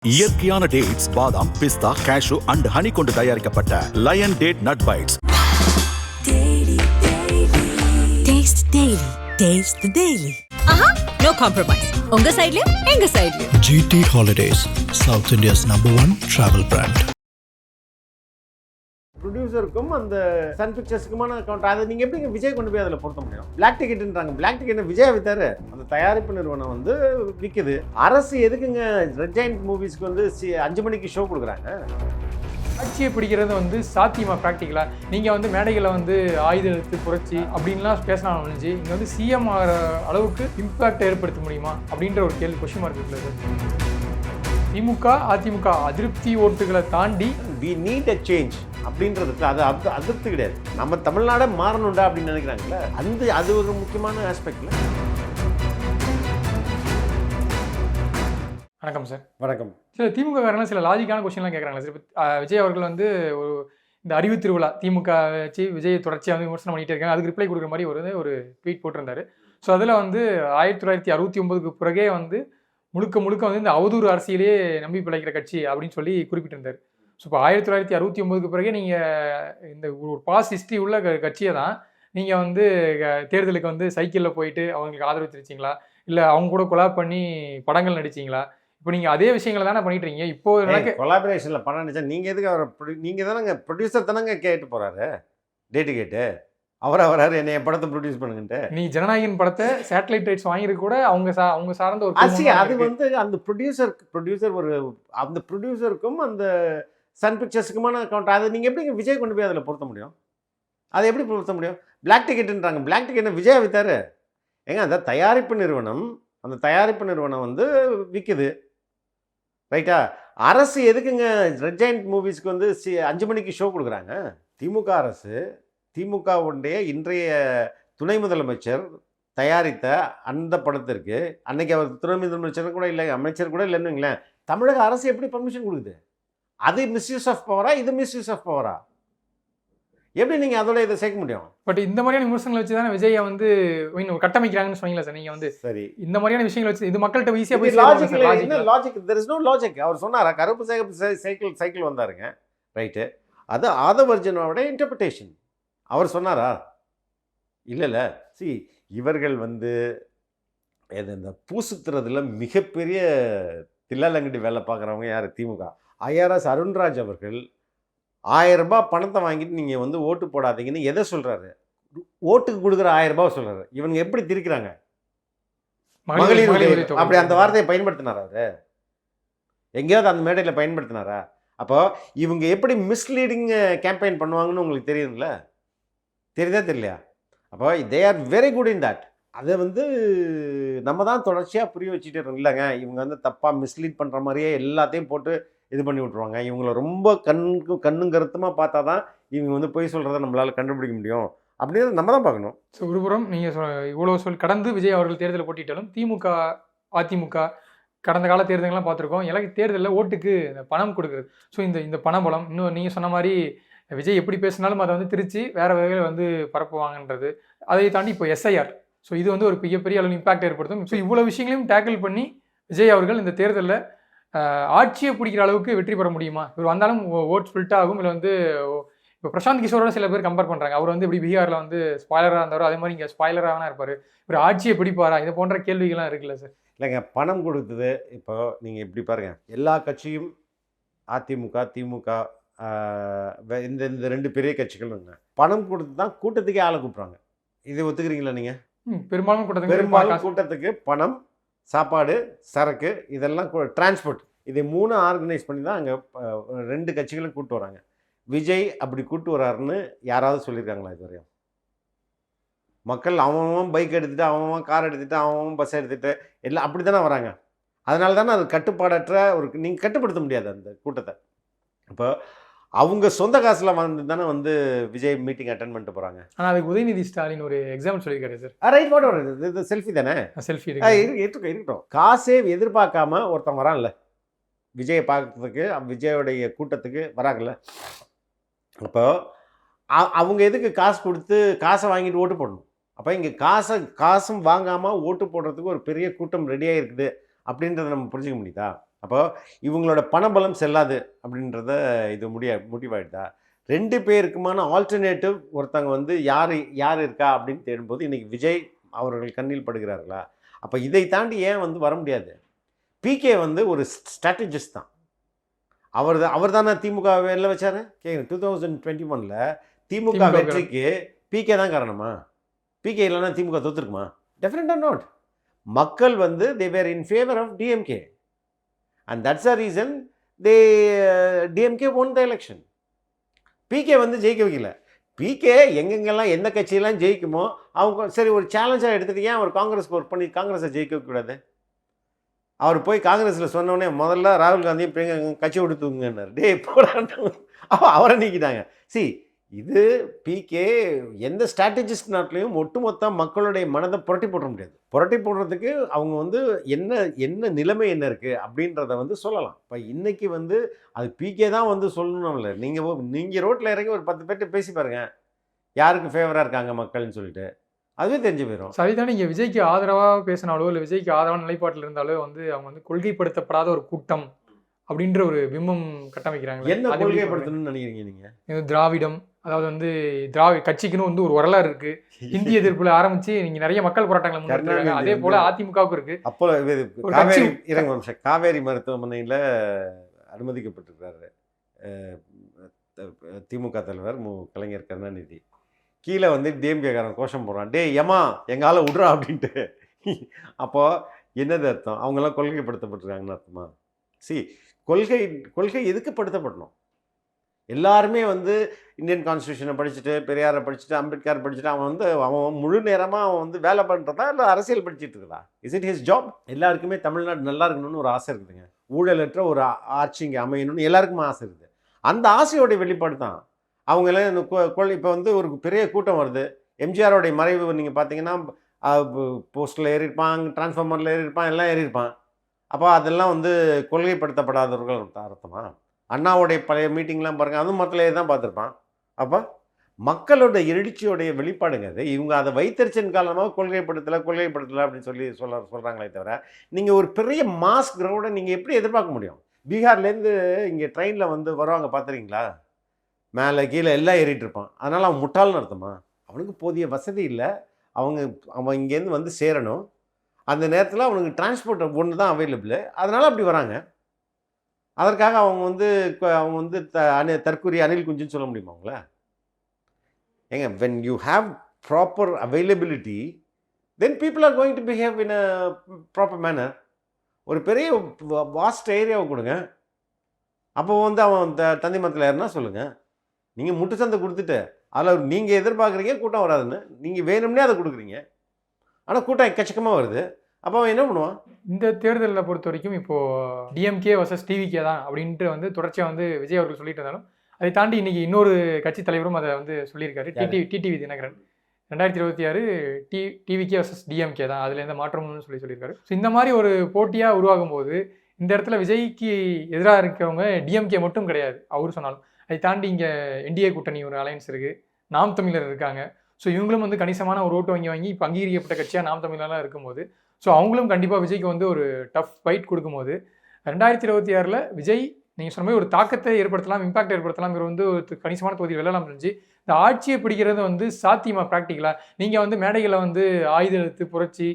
இயற்கையான டேட்ஸ், பாதாம், பிஸ்தா, கேஷு அண்ட் ஹனி கொண்டு தயாரிக்கப்பட்ட lion date nut bites. Taste the daily. No compromise. உங்க சைடுலயும் எங்க சைடுலயும். GT Holidays, South India's #1 travel brand. ப்ரொடியூசருக்கும் அந்த சன் பிக்சர்ஸுக்குமான அக்கௌண்ட் அதை நீங்கள் எப்படிங்க விஜய் கொண்டு போய் அதில் பொருத்த முடியும்? பிளாக் டிக்கெட்டுன்றாங்க. பிளாக் டிக்கெட் விஜய் வித்தாரு. அந்த தயாரிப்பு நிறுவனம் வந்து விற்குது. அரசு எதுக்குங்க ரெட் ஜெயண்ட் மூவிஸ்க்கு வந்து 5 மணிக்கு ஷோ கொடுக்குறாங்க? ஆட்சியை பிடிக்கிறது வந்து சாத்தியமா ப்ராக்டிக்கலா? நீங்கள் வந்து மேடைகளை வந்து ஆயுத எழுத்து புரட்சி அப்படின்லாம் பேசினாலும் ஒழிஞ்சு இங்கே வந்து சிஎம் ஆகிற அளவுக்கு இம்பேக்ட் ஏற்படுத்த முடியுமா அப்படின்ற ஒரு கேள்வி கொஸ்டின் மார்க் இருக்குது. திமுக அதிமுக அதிருப்தி ஓட்டுகளை தாண்டி வி நீட் அ சேஞ்ச் அப்படின்றதுக்கு அது அதிருப்தி கிடையாது. நம்ம தமிழ்நாடே மாறணும்டா அப்படின்னு நினைக்கிறாங்கல்ல, அது ஒரு முக்கியமான ஆஸ்பெக்ட்ல. வணக்கம் சார். வணக்கம். சில திமுக காரங்களாம் சில லாஜிக்கான கொஸ்டின்லாம் கேட்குறாங்க சார். இப்போ விஜய் அவர்கள் வந்து இந்த அறிவு திருவிழா திமுக வச்சு விஜய் தொடர்ச்சியாக வந்து விமர்சனம் பண்ணிகிட்டே இருக்காங்க. அதுக்கு ரிப்ளை கொடுக்குற மாதிரி ஒரு ட்வீட் போட்டிருந்தாரு. ஸோ அதில் வந்து 1969க்கு பிறகே வந்து முழுக்க வந்து இந்த அவதூறு அரசியலே நம்பி பிழைக்கிற கட்சி அப்படின்னு சொல்லி குறிப்பிட்டிருந்தார். ஸோ இப்போ 1969க்கு பிறகே நீங்கள் இந்த ஒரு பாஸ் ஹிஸ்ட்ரி உள்ள கட்சியை தான் நீங்கள் வந்து தேர்தலுக்கு வந்து சைக்கிளில் போயிட்டு அவங்களுக்கு ஆதரவு தெரிவிச்சிங்களா, இல்லை அவங்க கூட கொலாப் பண்ணி படங்கள் நடிச்சிங்களா? இப்போ நீங்கள் அதே விஷயங்களை தானே பண்ணிட்டு இருக்கீங்க. இப்போ கொலாபரேஷனில் பண்ண நினச்சா நீங்கள் எதுக்கு அவரை நீங்கள் தானேங்க ப்ரொடியூசர் தானேங்க கேட்டு போகிறாரு, டேட்டு கேட்டு அவர் வராரு என்னை என் படத்தை ப்ரொடியூஸ் பண்ணுங்கன்ட்டு. நீ ஜனநாயகன் படத்தை சேட்டலைட் ரைட்ஸ் வாங்கிருக்கு கூட அவங்க சார்ந்த ஒரு அது வந்து அந்த ப்ரொடியூசர் ஒரு அந்த ப்ரொடியூசருக்கும் அந்த சன் பிக்சர்ஸுக்குமான அக்கௌண்ட் அதை நீங்கள் எப்படிங்க விஜய் கொண்டு போய் அதில் பொருத்த முடியும்? அதை எப்படி பொருத்த முடியும்? பிளாக் டிக்கெட்டுன்றாங்க. பிளாக் டிக்கெட் விஜய் வித்தாரு. ஏங்க அந்த தயாரிப்பு நிறுவனம் வந்து விற்குது, ரைட்டா? அரசு எதுக்குங்க ரெட் ஜெயண்ட் மூவிஸ்க்கு வந்து 5 மணிக்கு ஷோ கொடுக்குறாங்க? திமுக அரசு, திமுகவுடைய இன்றைய துணை முதலமைச்சர் தயாரித்த அந்த படத்திற்கு அன்னைக்கு அவர் துணை முதலமைச்சர் கூட இல்லை, அமைச்சர் கூட இல்லைன்னுங்களேன், தமிழக அரசு எப்படி பர்மிஷன் கொடுக்குது? அது மிஸ்யூஸ் ஆஃப் பவரா, இது மிஸ்யூஸ் ஆஃப் பவரா? எப்படி நீங்கள் அதோட இதை சேர்க்க முடியும்? பட் இந்த மாதிரியான விமர்சனங்களை வச்சு தானே விஜயை வந்து கட்டமைக்கிறாங்கன்னு சொன்னீங்களா சார்? நீங்கள் வந்து சரி இந்த மாதிரியான விஷயங்களை வச்சு இது மக்கள்கிட்ட ஈஸியாக போய் logic there is no logic. அவர் சொன்னாரா கருப்பு சைக்கிள் வந்தாருங்க, ரைட்டு? அது ஆதவர்ஜனோட இன்டர்பிரிட்டேஷன். அவர் சொன்னாரா? இல்லை. இவர்கள் வந்து இந்த பூசுத்துறதுல மிகப்பெரிய தில்லாலங்கடி வேலை பார்க்குறவங்க யார்? திமுக. ஐஆர்எஸ் அருண்ராஜ் அவர்கள் 1000 ரூபாய் பணத்தை வாங்கிட்டு நீங்கள் வந்து ஓட்டு போடாதீங்கன்னு எதை சொல்கிறாரு? ஓட்டுக்கு கொடுக்குற 1000 ரூபாய் சொல்கிறாரு. இவங்க எப்படி திரிக்கிறாங்க? மகளிர் அப்படி அந்த வார்த்தையை பயன்படுத்தினாரா? அவர் எங்கேயாவது அந்த மேடையில் பயன்படுத்தினாரா? அப்போ இவங்க எப்படி மிஸ்லீடிங் கேம்பெயின் பண்ணுவாங்கன்னு உங்களுக்கு தெரியுதுல்ல? தெரியுதா தெரியலையா? அப்போ they are very good in that. அதை வந்து நம்ம தான் தொடர்ச்சியாக புரிய வச்சுட்டு இருக்கோம். இல்லைங்க இவங்க வந்து தப்பாக மிஸ்லீட் பண்ணுற மாதிரியே எல்லாத்தையும் போட்டு இது பண்ணி விட்ருவாங்க. இவங்களை ரொம்ப கண்ணும் கருத்துமாக பார்த்தா தான் இவங்க வந்து பொய் சொல்கிறத நம்மளால் கண்டுபிடிக்க முடியும் அப்படின்னு நம்ம தான் பார்க்கணும். ஸோ ஒருபுறம் நீங்கள் இவ்வளோ கடந்து விஜய் அவர்கள் தேர்தலில் போட்டிட்டாலும் திமுக அதிமுக கடந்த கால தேர்தலெலாம் பார்த்துருக்கோம். எனக்கு தேர்தலில் ஓட்டுக்கு பணம் கொடுக்குறது. ஸோ இந்த பணபலம் இன்னும் நீங்கள் சொன்ன மாதிரி விஜய் எப்படி பேசினாலும் அதை வந்து திருச்சி வேறு வகையில் வந்து பரப்புவாங்கன்றது. அதை தாண்டி இப்போ எஸ்ஐஆர். ஸோ இது வந்து ஒரு மிகப்பெரிய அளவு இம்பாக்ட் ஏற்படுத்தும். ஸோ இவ்வளோ விஷயங்களையும் டேக்கிள் பண்ணி விஜய் அவர்கள் இந்த தேர்தலில் ஆட்சியை பிடிக்கிற அளவுக்கு வெற்றி பெற முடியுமா? இவர் வந்தாலும் ஓட் ஸ்பில்ட் ஆகும். இல்லை வந்து இப்போ பிரசாந்த் கிஷோரோட சில பேர் கம்பேர் பண்ணுறாங்க. அவர் வந்து இப்படி பீகாரில் வந்து ஸ்பாய்லராக இருந்தாரோ அதே மாதிரி இங்கே ஸ்பாய்லராக தான் இருப்பார். இவர் ஆட்சியை பிடிப்பாரா? இது போன்ற கேள்விகள்லாம் இருக்குல்ல சார்? இல்லைங்க பணம் கொடுத்தது. இப்போ நீங்கள் எப்படி பாருங்கள், எல்லா கட்சியும் அதிமுக திமுக இந்த 2 பெரிய கட்சிகளுங்க பணம் கொடுத்து தான் கூட்டத்துக்கே ஆளை கூப்பிட்றாங்க. இது ஒத்துக்கிறீங்களா நீங்கள்? பெரும்பாலும் கூட்டத்துக்கு பணம், சாப்பாடு, சரக்கு, இதெல்லாம் டிரான்ஸ்போர்ட், இதை 3 ஆர்கனைஸ் பண்ணி தான் அங்கே 2 கட்சிகளும் கூப்பிட்டு வராங்க. விஜய் அப்படி கூப்பிட்டு வராருன்னு யாராவது சொல்லியிருக்காங்களா இது வரையும்? மக்கள் அவன் பைக் எடுத்துகிட்டு, அவன் கார் எடுத்துகிட்டு, அவன் பஸ் எடுத்துகிட்டு எல்லாம் அப்படி தானே வராங்க. அதனால தானே அது கட்டுப்பாடற்ற நீங்கள் கட்டுப்படுத்த முடியாது அந்த கூட்டத்தை. இப்போ அவங்க சொந்த காசில் வந்து தானே வந்து விஜய் மீட்டிங் அட்டன் பண்ணிட்டு போகிறாங்க. ஆனால் அதுக்கு உதயநிதி ஸ்டாலின் ஒரு எக்ஸாம்பிள் சொல்லியிருக்காரு சார். ரைட், வாட் இது செல்ஃபி தானே? செல்ஃபி இருக்கட்டும். காசே எதிர்பார்க்காம ஒருத்தன் வரான்ல விஜயை பார்க்கறதுக்கு, விஜயோடைய கூட்டத்துக்கு வராங்கல்ல. அப்போ அவங்க எதுக்கு காசு கொடுத்து காசை வாங்கிட்டு ஓட்டு போடணும்? அப்போ இங்கே காசும் வாங்காமல் ஓட்டு போடுறதுக்கு ஒரு பெரிய கூட்டம் ரெடியாக இருக்குது அப்படின்றத நம்ம புரிஞ்சுக்க முடியுதா? அப்போ இவங்களோட பணபலம் செல்லாது அப்படின்றத இது முடிவாயிட்டா 2 பேருக்குமான ஆல்டர்னேட்டிவ் ஒருத்தங்க வந்து யார் இருக்கா அப்படின்னு தேடும்போது இன்றைக்கி விஜய் அவர்கள் கண்ணில் படுகிறார்களா? அப்போ இதை தாண்டி ஏன் வந்து வர முடியாது? பிகே வந்து ஒரு ஸ்ட்ராட்டஜிஸ்ட் தான். அவர் தானே திமுக வெளில வச்சாரு. 2021 திமுக வெற்றிக்கு பிகே தான் காரணமா? பிகே இல்லைன்னா திமுக தோத்துருக்குமா? டெஃபினட்டாக நாட். மக்கள் வந்து they were in favour of DMK and that's a reason DMK won the election. PK வந்து ஜெயிக்க வைக்கல. பிகே எங்கெங்கெல்லாம் எந்த கட்சியெல்லாம் ஜெயிக்குமோ அவங்க சரி ஒரு சேலஞ்சாக எடுத்துகிட்டு ஏன் அவர் காங்கிரஸ்க்கு ஒர்க் பண்ணி காங்கிரஸை ஜெயிக்க வைக்கக்கூடாது? அவர் போய் காங்கிரஸில் சொன்னோடனே முதல்ல ராகுல் காந்தியும் பிரியங்கா கட்சி விடுத்துங்கன்னார். போடான்னு அவரை நீக்கிட்டாங்க. இது பிகே எந்த ஸ்ட்ராட்டஜிஸ்ட் நாட்டிலையும் ஒட்டுமொத்த மக்களுடைய மனதை புரட்டி போட முடியாது. புரட்டி போடுறதுக்கு அவங்க வந்து என்ன நிலைமை என்ன இருக்குது அப்படின்றத வந்து சொல்லலாம். இப்போ இன்றைக்கி வந்து அது பிகே தான் வந்து சொல்லணும்ல. நீங்கள் ரோட்டில் இறங்கி ஒரு 10 பேர்கிட்ட பேசி பாருங்கள் யாருக்கு ஃபேவராக இருக்காங்க மக்கள்னு சொல்லிட்டு, அதுவே தெரிஞ்சு போயிடும். சரிதான். நீங்கள் விஜய்க்கு ஆதரவாக பேசினாலோ இல்லை விஜய்க்கு ஆதரவான நிலைப்பாட்டில் இருந்தாலோ வந்து அவங்க வந்து கொள்கைப்படுத்தப்படாத ஒரு கூட்டம் அப்படின்ற ஒரு பிம்பம் கட்டமைக்கிறாங்க. என்ன கொள்கைப்படுத்தணும்னு நினைக்கிறீங்க நீங்கள்? திராவிடம், அதாவது வந்து கட்சிக்குன்னு வந்து ஒரு வரலாறு இருக்கு. ஹிந்தி எதிர்ப்புல ஆரம்பிச்சு நீங்க நிறைய மக்கள் போராட்டங்களை முன்னெடுத்தாங்க. அதே போல அதிமுகவுக்கு இருக்கு. அப்போ காவேரி மருத்துவமனையில் அனுமதிக்கப்பட்டிருக்கிறாரு திமுக தலைவர் கலைஞர் கருணாநிதி. கீழே வந்து டிஎம்கேக்காரன் கோஷம் போடுறான், டே ஏமா எங்கால விட்றா அப்படின்ட்டு. அப்போது என்னது அர்த்தம்? அவங்கெல்லாம் கொள்கைப்படுத்தப்பட்டிருக்காங்கன்னு அர்த்தமா? கொள்கை எதுக்கு படுத்தப்படணும்? எல்லாருமே வந்து இந்தியன் கான்ஸ்டியூஷனை படிச்சுட்டு பெரியாரை படிச்சுட்டு அம்பேத்கர் படிச்சுட்டு அவன் முழு நேரமாக அவன் வந்து வேலை பண்ணுறதா இல்லை அரசியல் படிச்சுட்டு இருக்குதா? Is it his job? எல்லாருக்குமே தமிழ்நாடு நல்லா இருக்கணும்னு ஒரு ஆசை இருக்குதுங்க. ஊழலற்ற ஒரு ஆட்சி இங்கே அமையணும்னு எல்லாருக்குமே ஆசை இருக்குது. அந்த ஆசையோடைய வெளிப்பாடு தான் அவங்களாம். இப்போ வந்து ஒரு பெரிய கூட்டம் வருது. எம்ஜிஆரோடைய மறைவு நீங்கள் பார்த்தீங்கன்னா போஸ்டில் ஏறியிருப்பான், டிரான்ஸ்ஃபார்மரில் ஏறியிருப்பான், எல்லாம் ஏறியிருப்பான். அப்போ அதெல்லாம் வந்து கொள்கைப்படுத்தப்படாதவர்கள் அர்த்தமா? அண்ணாவுடைய பழைய மீட்டிங்லாம் பாருங்கள், அதுவும் மக்களே தான் பார்த்துருப்பான். அப்போ மக்களோட எழுச்சியோடைய வெளிப்பாடுங்க அது. இவங்க அதை வைத்தறிச்சன் காரணமாக கொள்கைப்படுத்தலை அப்படின்னு சொல்கிறாங்களே தவிர நீங்கள் ஒரு பெரிய மாஸ் கிரௌடை நீங்கள் எப்படி எதிர்பார்க்க முடியும்? பீகார்லேருந்து இங்கே ட்ரெயினில் வந்து வருவாங்க பார்த்துறீங்களா? மேலே கீழே எல்லாம் ஏறிட்டு இருப்பான். அதனால் அவன் முட்டாள்னு அர்த்தமா? அவனுக்கு போதிய வசதி இல்லை. அவன் இங்கேருந்து வந்து சேரணும். அந்த நேரத்தில் அவனுக்கு டிரான்ஸ்போர்ட் ஒன்று தான் அவைலபிள். அதனால் அப்படி வராங்க. அதற்காக அவங்க வந்து தற்கூரி அணில் குஞ்சுன்னு சொல்ல முடியுமா அவங்கள? ஏங்க, when you have proper availability then people are going to behave in a proper manner. ஒரு பெரிய வாஸ்ட் ஏரியாவை கொடுங்க. அப்போ வந்து அவன் தந்தி மரத்தில் ஏறினா சொல்லுங்கள். நீங்கள் முட்டு சந்தை கொடுத்துட்டு அதில் நீங்கள் எதிர்பார்க்குறீங்க கூட்டம் வராதுன்னு, நீங்கள் வேணும்னே அதை கொடுக்குறீங்க. ஆனால் கூட்டம் எக்கச்சக்கமாக வருது. அப்போ அவன் என்ன பண்ணுவான்? இந்த தேர்தலில் பொறுத்த வரைக்கும் இப்போது டிஎம்கே வர்சஸ் டிவிகே தான் அப்படின்ட்டு வந்து தொடர்ச்சியாக வந்து விஜய் அவர்கள் சொல்லிட்டு இருந்தாலும், அதை தாண்டி இன்றைக்கி இன்னொரு கட்சி தலைவரும் அதை வந்து சொல்லியிருக்காரு. TTV Dhinakaran 2026 TVK versus DMK தான், அதில் எந்த மாற்றம்னு சொல்லியிருக்காரு. ஸோ இந்த மாதிரி ஒரு போட்டியாக உருவாகும் போது இந்த இடத்துல விஜய்க்கு எதிராக இருக்கிறவங்க டிஎம்கே மட்டும் கிடையாது அவர் சொன்னாலும். அதை தாண்டி இங்கே என்டிஏ கூட்டணி ஒரு அலையன்ஸ் இருக்குது, நாம் தமிழர் இருக்காங்க. ஸோ இவங்களும் வந்து கணிசமான ஒரு ஓட்டு வாங்கி இப்போ அங்கீகரிக்கப்பட்ட கட்சியாக நாம் தமிழர்லாம் இருக்கும்போது ஸோ அவங்களும் கண்டிப்பாக விஜய்க்கு வந்து ஒரு டஃப் ஃபைட் கொடுக்கும்போது 2026 விஜய் நீங்கள் சொன்ன மாதிரி ஒரு தாக்கத்தை ஏற்படுத்தலாம், இம்பாக்ட் ஏற்படுத்தலாம், இவர் வந்து ஒரு கணிசமான தொகுதி வெல்லலாம் இருந்துச்சு. இந்த ஆட்சியை பிடிக்கிறது வந்து சாத்தியமாக ப்ராக்டிக்கலாக நீங்கள் வந்து மேடைகளை வந்து ஆயுத எடுத்து புரட்சி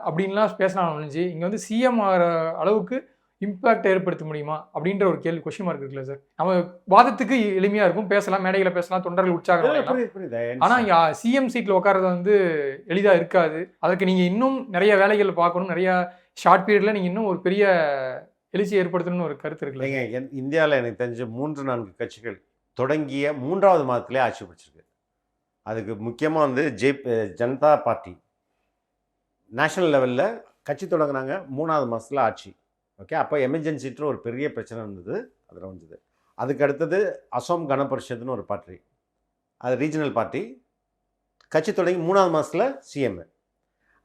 அப்படின்லாம் பேசலாம் முடிஞ்சு இங்கே வந்து சிஎம் ஆகிற அளவுக்கு இம்பாக்ட் ஏற்படுத்த முடியுமா அப்படின்ற ஒரு கேள்வி கொஸ்டின் மார்க் இருக்குல்ல சார்? நம்ம வாதத்துக்கு எளிமையாக இருக்கும், பேசலாம், மேடைகளை பேசலாம், தொண்டர்கள் உற்சாகம். ஆனால் இங்கே சிஎம் சீட்டில் உட்காரது வந்து எளிதாக இருக்காது. அதுக்கு நீங்கள் இன்னும் நிறைய வேலைகள் பார்க்கணும், நிறைய ஷார்ட் பீரியடில் நீங்கள் இன்னும் ஒரு பெரிய எழுச்சி ஏற்படுத்தணும்னு ஒரு கருத்து இருக்குல்ல? இந்தியாவில் எனக்கு தெரிஞ்ச 3-4 கட்சிகள் தொடங்கிய 3வது மாதத்திலே ஆட்சி பிடிச்சிருக்கு. அதுக்கு முக்கியமாக வந்து ஜனதா பார்ட்டி நேஷனல் லெவலில் கட்சி தொடங்கினாங்க, 3வது மாதத்தில் ஆட்சி. ஓகே, அப்போ எமர்ஜென்சின்ற ஒரு பெரிய பிரச்சனை இருந்தது, அதில் வந்தது. அதுக்கு அடுத்தது அசோம் கன பரிஷத்துன்னு ஒரு பார்ட்டி, அது ரீஜனல் பார்ட்டி, கட்சி தொடங்கி 3வது மாதத்தில் சிஎம்.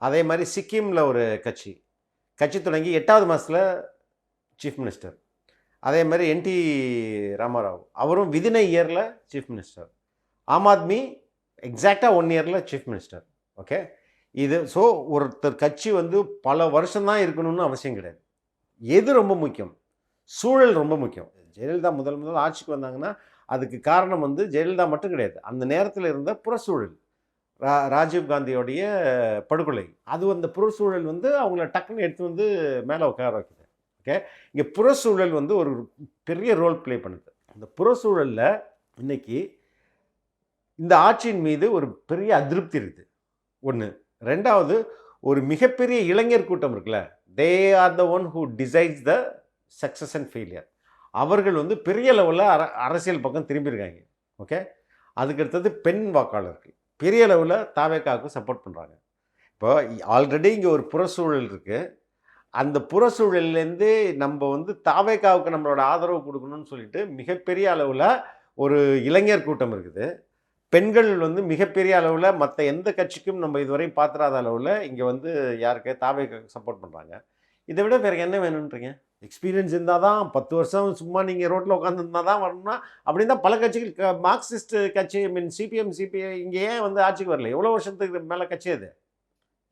அதே மாதிரி சிக்கிமில் ஒரு கட்சி தொடங்கி 8வது மாதத்தில் சீஃப் மினிஸ்டர். அதே மாதிரி என்டி ராமாராவ் அவரும் விதின் இயரில் சீஃப் மினிஸ்டர். ஆம் ஆத்மி எக்ஸாக்டாக 1 இயரில் சீஃப் மினிஸ்டர். ஓகே, இது ஸோ ஒருத்தர் கட்சி வந்து பல வருஷம்தான் இருக்கணும்னு அவசியம் கிடையாது. எது ரொம்ப முக்கியம்? சூழல் ரொம்ப முக்கியம். ஜெயலலிதா முதல் ஆட்சிக்கு வந்தாங்கன்னா அதுக்கு காரணம் வந்து ஜெயலலிதா மட்டும் கிடையாது, அந்த நேரத்தில் இருந்த புறச்சூழல். ராஜீவ் காந்தியோடைய படுகொலை, அது அந்த புறச்சூழல் வந்து அவங்கள டக்குன்னு எடுத்து வந்து மேலே உட்கார வைக்குது. ஓகே, இங்கே புறச்சூழல் வந்து ஒரு பெரிய ரோல் ப்ளே பண்ணுது. அந்த புறச்சூழலில் இன்னைக்கு இந்த ஆட்சியின் மீது ஒரு பெரிய அதிருப்தி இருக்குது ஒன்று. ரெண்டாவது, ஒரு மிகப்பெரிய இளைஞர் கூட்டம் இருக்குல்ல, they are the one who decides the success and failure. அவர்கள் வந்து பெரிய லெவலில் அரசியல் பக்கம் திரும்பியிருக்காங்க. ஓகே, அதுக்கடுத்தது பெண் வாக்காளர்கள் பெரிய லெவலில் தாவேக்காவுக்கு சப்போர்ட் பண்ணுறாங்க. இப்போ ஆல்ரெடி இங்கே ஒரு புறச்சூழல் இருக்குது, அந்த புறச்சூழல்லேருந்து நம்ம வந்து தாவேக்காவுக்கு நம்மளோட ஆதரவு கொடுக்கணும்னு சொல்லிட்டு மிகப்பெரிய அளவில் ஒரு இளைஞர் கூட்டம் இருக்குது. பெண்கள் வந்து மிகப்பெரிய அளவில் மற்ற எந்த கட்சிக்கும் நம்ம இதுவரையும் பார்த்துடாத அளவில் இங்கே வந்து யாருக்கு தாவேக்காவுக்கு சப்போர்ட் பண்ணுறாங்க. இதை விட வேறு என்ன வேணுன்றீங்க? எக்ஸ்பீரியன்ஸ் இருந்தால் தான், 10 வருஷம் சும்மா நீங்கள் ரோட்டில் உட்காந்துருந்தா தான் வரணும்னா அப்படின்னு தான் பல கட்சிகள், மார்க்சிஸ்ட் கட்சி, சிபிஎம், சிபிஐ இங்கே ஏன் வந்து ஆட்சிக்கு வரல? எவ்வளோ வருஷத்துக்கு மேலே கட்சி அது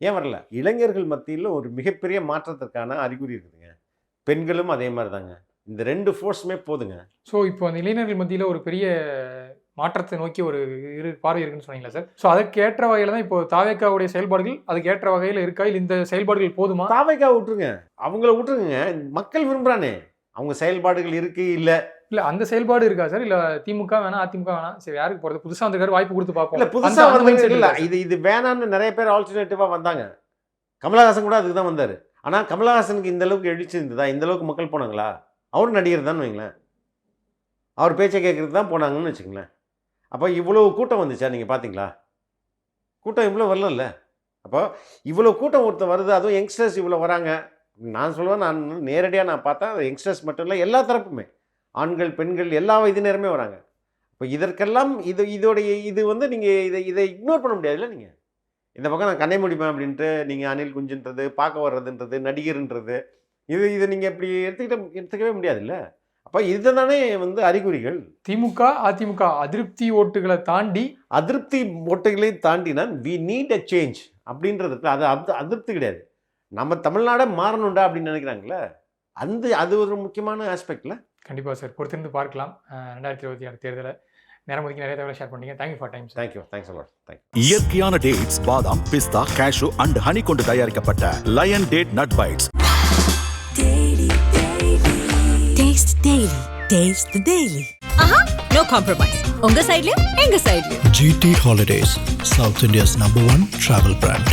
ஏன் வரல? இளைஞர்கள் மத்தியில் ஒரு மிகப்பெரிய மாற்றத்திற்கான அறிகுறி இருக்குதுங்க. பெண்களும் அதே மாதிரி தாங்க. இந்த 2 ஃபோர்ஸுமே போதுங்க. ஸோ இப்போ அந்த இளைஞர்கள் மத்தியில் ஒரு பெரிய மாற்றத்தை நோக்கி ஒரு பார்வை இருக்குன்னு சொன்னீங்களா சார்? ஸோ அதுக்கேற்ற வகையில் தான் இப்போ தாவேக்காவுடைய செயல்பாடுகள் அதுக்கு ஏற்ற வகையில் இருக்கா, இல்லை இந்த செயல்பாடுகள் போதுமா? தாவேக்கா விட்டுருங்க, அவங்கள விட்டுருங்க. மக்கள் விரும்புகிறானே, அவங்க செயல்பாடுகள் இருக்கு இல்லை இல்லை அந்த செயல்பாடு இருக்கா சார்? இல்லை திமுக வேணாம், அதிமுக வேணாம், சரி யாருக்கு போகிறது, புதுசாக வந்திருக்காரு, வாய்ப்பு கொடுத்து பார்ப்போம். இல்லை, புதுசாக வந்து இல்லை, இது வேணான்னு நிறைய பேர் ஆல்டர்னேட்டிவாக வந்தாங்க. கமலஹாசன் கூட அதுக்கு தான் வந்தார். ஆனால் கமலஹாசனுக்கு இந்த அளவுக்கு எழுச்சி இருந்ததா? இந்த அளவுக்கு மக்கள் போனாங்களா? அவரும் நடிகர் தான் வைங்களேன், அவர் பேச்சை கேட்குறது தான் போனாங்கன்னு வச்சுங்களேன். அப்போ இவ்வளோ கூட்டம் வந்துச்சா? நீங்கள் பார்த்தீங்களா? கூட்டம் இவ்வளோ வரல. அப்போ இவ்வளோ கூட்டம் ஒருத்தர் வருது, அதுவும் யங்ஸ்டர்ஸ் இவ்வளோ வராங்க. நான் சொல்லுவேன், நான் நேரடியாக நான் பார்த்தா யங்ஸ்டர்ஸ் மட்டும் இல்லை, எல்லா தரப்புமே, ஆண்கள் பெண்கள் எல்லா வயதினருமே வராங்க. இப்போ இதற்கெல்லாம் இது வந்து நீங்கள் இதை இக்னோர் பண்ண முடியாதுல்ல. நீங்கள் இந்த பக்கம் நான் கண்ணை முடிப்பேன் அப்படின்ட்டு நீங்கள் அனில் குஞ்சுன்றது, பார்க்க வர்றதுன்றது, நடிகர்ன்றது, இதை நீங்கள் எப்படி எடுத்துக்கவே முடியாதுல்ல. அப்போ இதுதானே வந்து அறிகுறிகள். திமுக அதிமுக அதிருப்தி ஓட்டுகளை தாண்டினா வி நீட் அ சேஞ்ச் அப்படின்றதுக்கு அது அதிருப்தி கிடையாது. நம்ம தமிழ்நாடை மாறணும்டா அப்படின்னு நினைக்கிறாங்களே, அது ஒரு முக்கியமான ஆஸ்பெக்ட்ல. கண்டிப்பாக சார், பொறுத்திருந்து பார்க்கலாம். 2026 தேர்தலை நேரம் ஒதுக்கி நிறைய தகவலை ஷேர் பண்ணீங்க. Thank you for time. Thanks a lot. இயற்கையான டேட்ஸ், பாதாம், பிஸ்தா, கேஷு அண்ட் ஹனி கொண்டு தயாரிக்கப்பட்ட lion date nut bites. Taste the daily. No compromise. உங்க சைடுலயும் எங்க சைடுலயும். GT Holidays, South India's #1 travel brand.